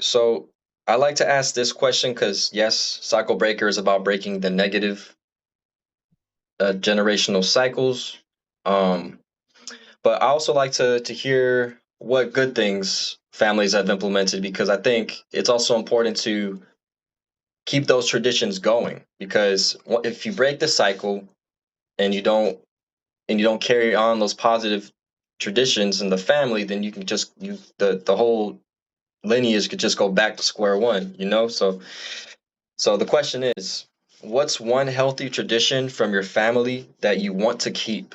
So I like to ask this question because yes, Cycle Breaker is about breaking the negative generational cycles. Um, but I also like to hear what good things families have implemented because I think it's also important to keep those traditions going because if you break the cycle and you don't carry on those positive traditions in the family, then you can just you the whole lineage could just go back to square one, you know? So the question is, what's one healthy tradition from your family that you want to keep?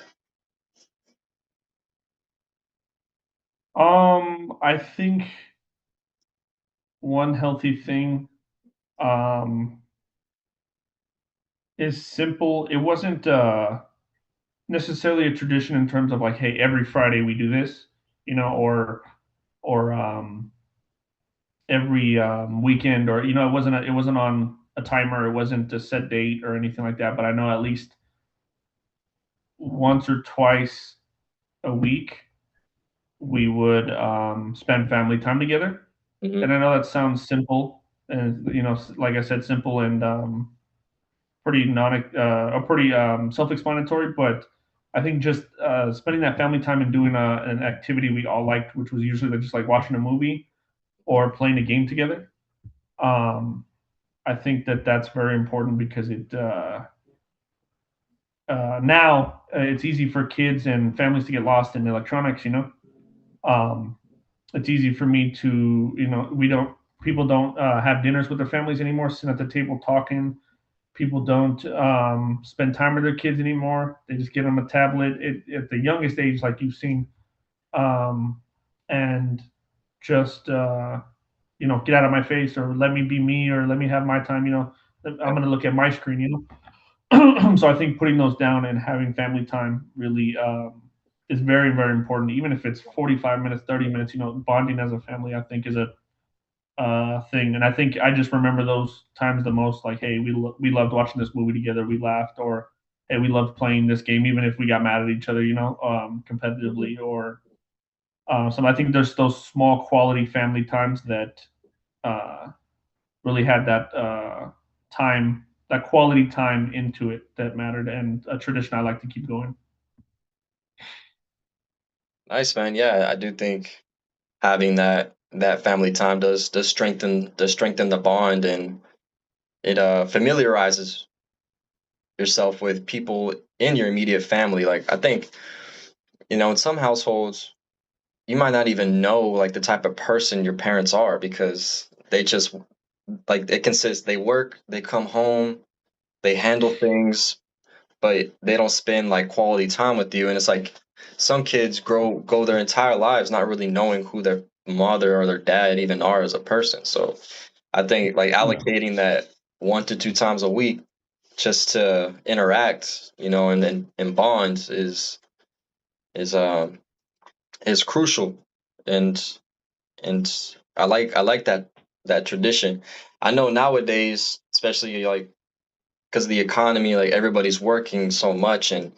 I think one healthy thing um is simple. It wasn't necessarily a tradition in terms of like, hey, every Friday we do this, or every weekend, or it wasn't on a timer. It wasn't a set date or anything like that. But I know at least once or twice a week we would spend family time together. Hmm. And I know that sounds simple, and like I said, simple and pretty self-explanatory. But I think just spending that family time and doing an activity we all liked, which was usually just like watching a movie or playing a game together. Um, I think that that's very important because now it's easy for kids and families to get lost in electronics. Um, it's easy for me to, we don't people don't have dinners with their families anymore, sitting at the table talking. People don't spend time with their kids anymore. They just get them a tablet at the youngest age, like you've seen, um, and just get out of my face, or let me be me, or let me have my time. I'm going to look at my screen. So I think putting those down and having family time really is very, very important. Even if it's 45 minutes, 30 minutes, bonding as a family, I think is a thing. And I think I just remember those times the most. Like, hey, we loved watching this movie together. We laughed, or hey, we loved playing this game, even if we got mad at each other, Hmm. competitively. Or so I think there's those small quality family times that uh, really had that time, that quality time into it that mattered, and a tradition I like to keep going. Nice, man. Yeah, I do think having that family time does strengthen the bond and it familiarizes yourself with people in your immediate family. Like I think, in some households you might not even know like the type of person your parents are because they just like it consists they work, they come home, they handle things, but they don't spend like quality time with you. And it's like some kids go their entire lives not really knowing who their mother or their dad even are as a person. So I think like Yeah, allocating that 1 to 2 times a week just to interact, and bonds is um is crucial. And and I like that tradition. I know nowadays, especially like because of the economy, like everybody's working so much and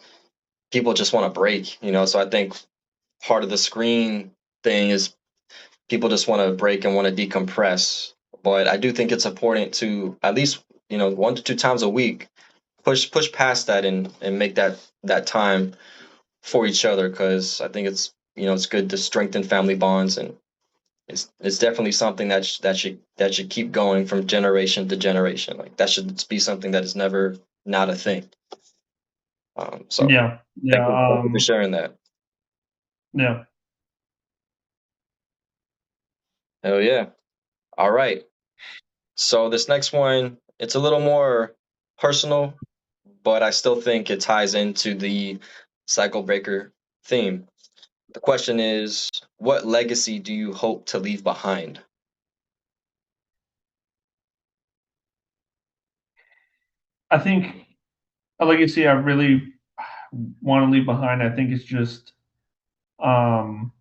people just want to break, so I think part of the screen thing is people just want to break and want to decompress. But I do think it's important to at least 1 to 2 times a week push past that and make that time for each other because I think it's good to strengthen family bonds, and it's definitely something that should keep going from generation to generation. Like that should be something that is never not a thing. So yeah, thank yeah, you, thank you for sharing that. yeah. Hell yeah. All right. So this next one, it's a little more personal, but I still think it ties into the cycle breaker theme. The question is, what legacy do you hope to leave behind? I think a legacy I really want to leave behind. I think it's just um,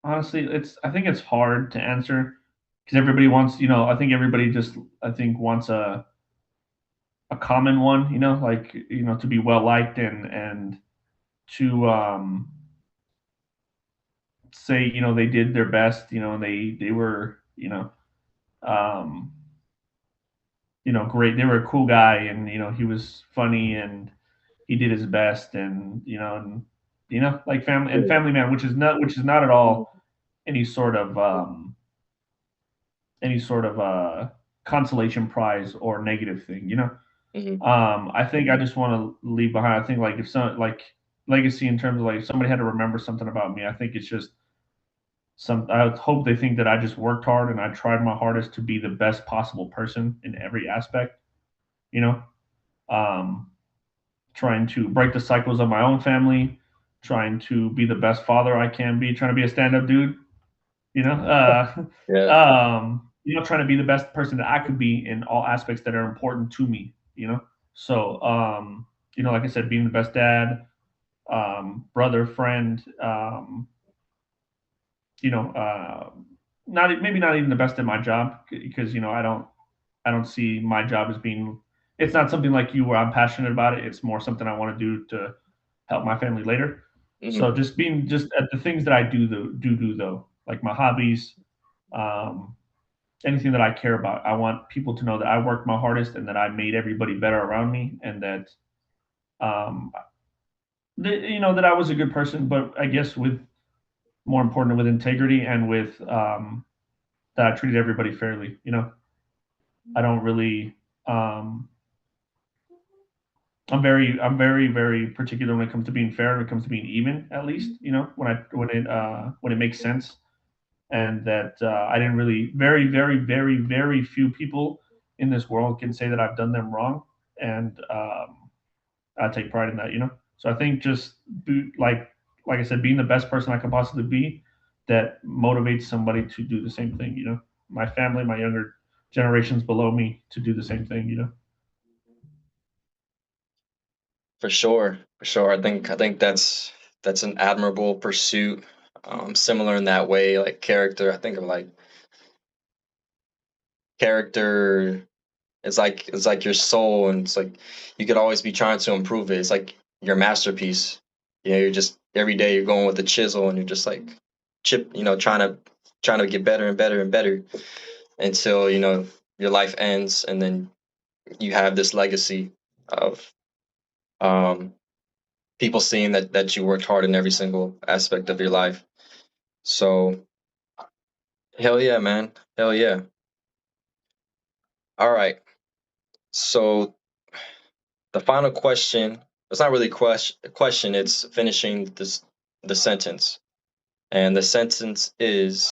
honestly, I think it's hard to answer because everybody wants, I think everybody just, I think, wants a common one, like, to be well liked and to say, they did their best, and they were, um, great. They were a cool guy, and he was funny, and he did his best, and like Yeah. Family Man, which is not at all any sort of consolation prize or negative thing. Hmm. I think I just want to leave behind. I think like if some like legacy in terms of like somebody had to remember something about me. I think it's just some. I hope they think that I just worked hard and I tried my hardest to be the best possible person in every aspect. You know, um, trying to break the cycles of my own family, trying to be the best father I can be, trying to be a stand-up dude. You know, Yeah. trying to be the best person that I could be in all aspects that are important to me. So like I said, being the best dad, brother, friend, you know, not maybe not even the best at my job because I don't see my job as being. It's not something like you where I'm passionate about it. It's more something I want to do to help my family later. Hmm. So just being just at the things that I do though, like my hobbies, um, anything that I care about. I want people to know that I worked my hardest and that I made everybody better around me, and that um, that I was a good person. But I guess with more important with integrity and with that I treated everybody fairly. I don't really. Um, I'm very, very particular when it comes to being fair. When it comes to being even, at least, when it makes sense, and that I didn't really. Very, very, very, very few people in this world can say that I've done them wrong, and I take pride in that. So I think just like I said, being the best person I can possibly be, that motivates somebody to do the same thing. My family, my younger generations below me to do the same thing. For sure. For sure. I think that's an admirable pursuit. Similar in that way, like character. I think of like character. It's like your soul, and it's like you could always be trying to improve it. It's like your masterpiece. You're just every day you're going with the chisel, and you're just like trying to get better and better and better until your life ends, and then you have this legacy of um, people seeing that you worked hard in every single aspect of your life. So hell yeah, man, hell yeah. All right. So the final question. It's not really question. It's finishing the sentence, and the sentence is